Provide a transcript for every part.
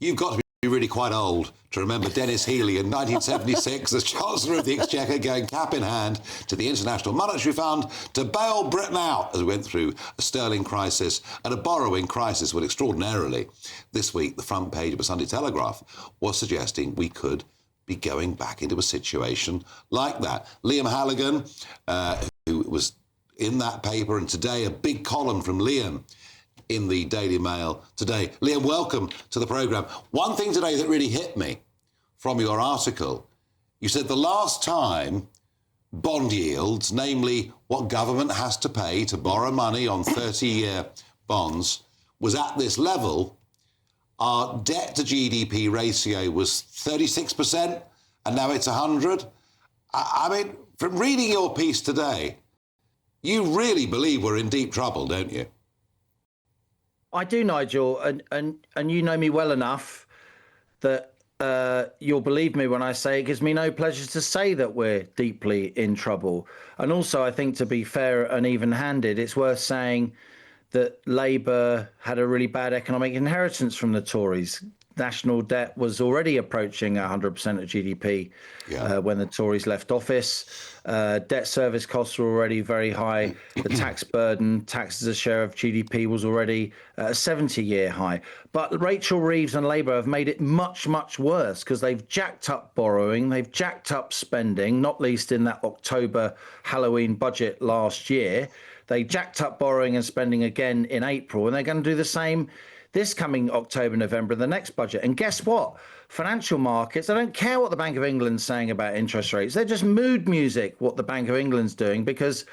You've got to be really quite old to remember Denis Healey in 1976 as Chancellor of the Exchequer going cap in hand to the International Monetary Fund to bail Britain out as we went through a sterling crisis and a borrowing crisis. Well, extraordinarily, this week the front page of a Sunday Telegraph was suggesting we could be going back into a situation like that. Liam Halligan, who was in that paper, and today a big column from Liam in the Daily Mail today. Liam, welcome to the programme. One thing today that really hit me from your article, you said the last time bond yields, namely what government has to pay to borrow money on 30-year bonds, was at this level, our debt to GDP ratio was 36%, and now it's 100. I mean, from reading your piece today, you really believe we're in deep trouble, don't you? I do, Nigel, and you know me well enough that you'll believe me when I say it gives me no pleasure to say that we're deeply in trouble. And also, I think to be fair and even-handed, it's worth saying that Labour had a really bad economic inheritance from the Tories. National debt was already approaching 100% of GDP when the Tories left office. Debt service costs were already very high. The tax burden, tax as a share of GDP, was already a 70-year high. But Rachel Reeves and Labour have made it much, much worse because they've jacked up borrowing, they've jacked up spending, not least in that October Halloween budget last year. They jacked up borrowing and spending again in April, and they're going to do the same this coming October, November, the next budget. And guess what? Financial markets, they don't care what the Bank of England's saying about interest rates. They're just mood music, what the Bank of England's doing, because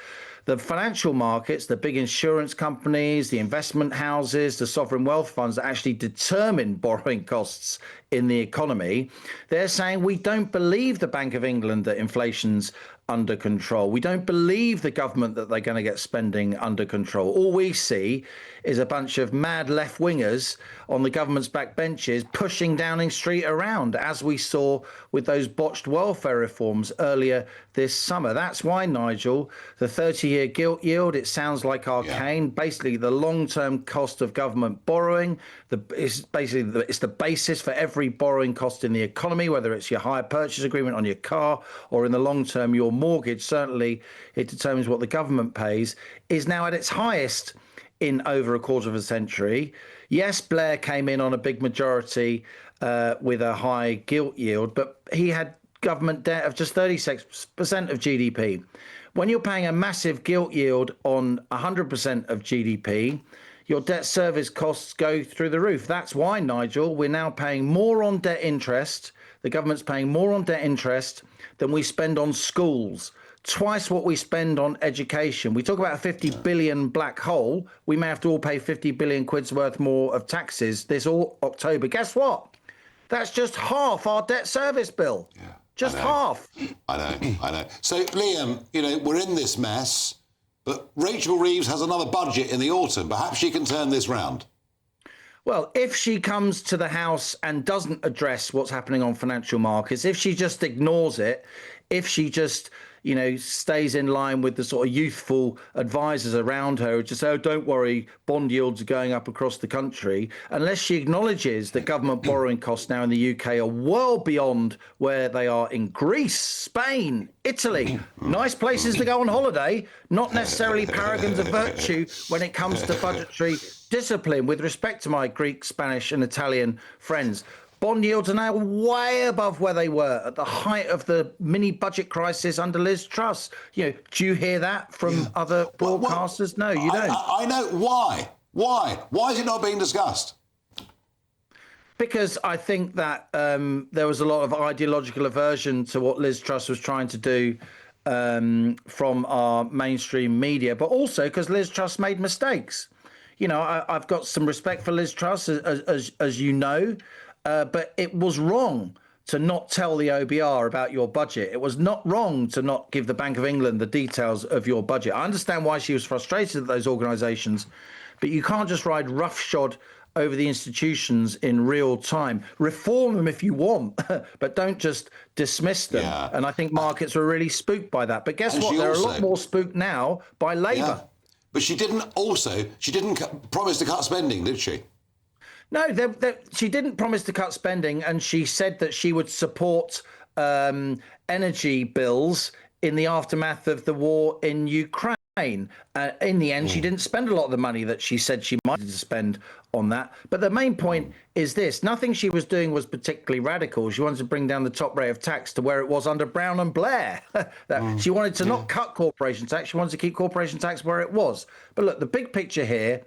the financial markets, the big insurance companies, the investment houses, the sovereign wealth funds that actually determine borrowing costs in the economy, they're saying we don't believe the Bank of England that inflation's under control. We don't believe the government that they're going to get spending under control. All we see is a bunch of mad left-wingers on the government's backbenches pushing Downing Street around, as we saw with those botched welfare reforms earlier this summer. That's why, Nigel, the 30-year gilt yield, it sounds like arcane. Basically, the long-term cost of government borrowing, it's the basis for every borrowing cost in the economy, whether it's your hire purchase agreement on your car or in the long term your mortgage. Certainly it determines what the government pays, is now at its highest in over a quarter of a century. Yes, Blair came in on a big majority with a high gilt yield, but he had government debt of just 36% of GDP. When you're paying a massive gilt yield on 100% of GDP, your debt service costs go through the roof. That's why, Nigel, we're now paying more on debt interest. The government's paying more on debt interest than we spend on schools. Twice what we spend on education. We talk about a 50 billion black hole. We may have to all pay 50 billion quid's worth more of taxes this October. Guess what? That's just half our debt service bill. Yeah, just half. I know. So, Liam, we're in this mess, but Rachel Reeves has another budget in the autumn. Perhaps she can turn this round. Well, if she comes to the House and doesn't address what's happening on financial markets, if she just ignores it, if she just, stays in line with the sort of youthful advisors around her who just say, oh, don't worry, bond yields are going up across the country, unless she acknowledges that government borrowing costs now in the UK are well beyond where they are in Greece, Spain, Italy. Nice places to go on holiday, not necessarily paragons of virtue when it comes to budgetary discipline, with respect to my Greek, Spanish and Italian friends. Bond yields are now way above where they were at the height of the mini budget crisis under Liz Truss. Do you hear that from other broadcasters? No, you don't. I know. Why? Why is it not being discussed? Because I think that there was a lot of ideological aversion to what Liz Truss was trying to do from our mainstream media, but also because Liz Truss made mistakes. I've got some respect for Liz Truss, as you know. But it was wrong to not tell the OBR about your budget. It was not wrong to not give the Bank of England the details of your budget. I understand why she was frustrated at those organisations, but you can't just ride roughshod over the institutions in real time. Reform them if you want, but don't just dismiss them. Yeah. And I think markets were really spooked by that. But guess what? They're a lot more spooked now by Labour. Yeah. But she didn't promise to cut spending, did she? No, she didn't promise to cut spending, and she said that she would support energy bills in the aftermath of the war in Ukraine. In the end, she didn't spend a lot of the money that she said she might spend on that. But the main point is this. Nothing she was doing was particularly radical. She wanted to bring down the top rate of tax to where it was under Brown and Blair. She wanted to not cut corporation tax. She wanted to keep corporation tax where it was. But look, the big picture here,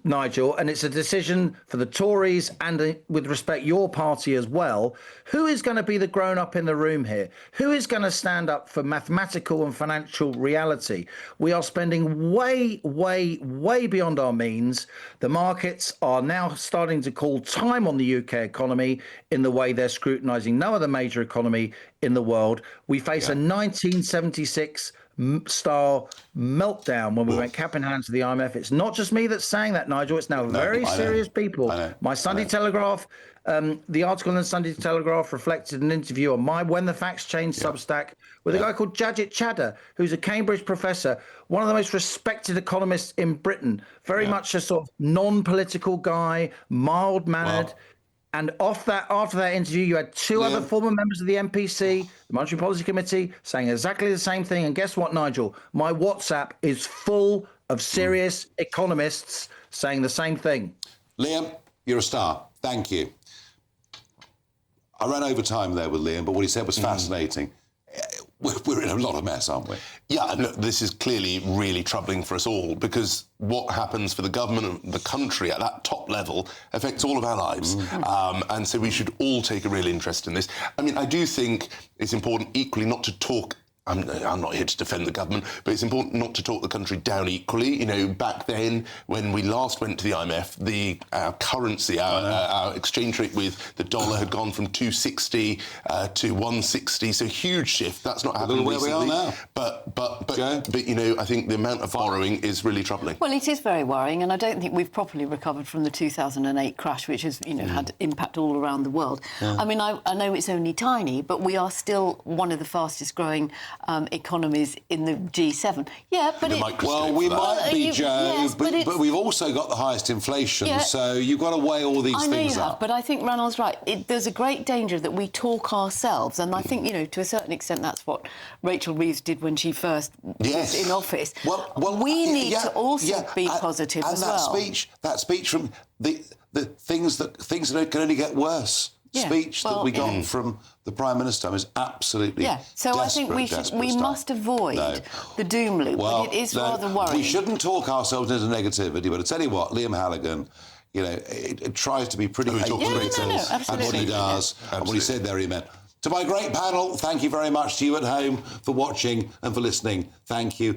Nigel, and it's a decision for the Tories and with respect your party as well, who is going to be the grown-up in the room here? Who is going to stand up for mathematical and financial reality? We are spending way, way, way beyond our means. The markets are now starting to call time on the UK economy in the way they're scrutinising no other major economy in the world. We face a 1976 style meltdown when we went cap in hand to the IMF. It's not just me that's saying that, Nigel. It's now very serious people. My Sunday Telegraph, the article in the Sunday Telegraph reflected an interview on my When the Facts Change Substack with a guy called Jajit Chadha, who's a Cambridge professor, one of the most respected economists in Britain, very much a sort of non-political guy, mild-mannered. And after that interview, you had two other former members of the MPC, the Monetary Policy Committee, saying exactly the same thing. And guess what, Nigel? My WhatsApp is full of serious economists saying the same thing. Liam, you're a star. Thank you. I ran over time there with Liam, but what he said was fascinating. We're in a lot of mess, aren't we? Yeah, look, this is clearly really troubling for us all, because what happens for the government and the country at that top level affects all of our lives. And so we should all take a real interest in this. I mean, I do think it's important equally not to talk. I'm not here to defend the government, but it's important not to talk the country down equally. You know, back then, when we last went to the IMF, our currency, our exchange rate with the dollar had gone from 260 to 160, so huge shift. That's not happened recently. Where we are now. But you know, I think the amount of borrowing is really troubling. Well, it is very worrying, and I don't think we've properly recovered from the 2008 crash, which has, you know, had impact all around the world. I mean, I know it's only tiny, but we are still one of the fastest growing economies in the G7. Yeah, but well, we might be, Joe, but we've also got the highest inflation, so you've got to weigh all these things up. I know you have, but I think Ranul's right. There's a great danger that we talk ourselves, and I think, you know, to a certain extent, that's what Rachel Reeves did when she first was in office. Well, we need to also be positive as well. And that speech from the things that can only get worse. Speech that we got from the Prime Minister is absolutely so I think we must avoid the doom loop. Well, but it is rather worrying. We shouldn't talk ourselves into negativity, but I tell you what, Liam Halligan, you know, it tries to be pretty and what he does and what he said there he meant. To my great panel, thank you very much. To you at home for watching and for listening, thank you.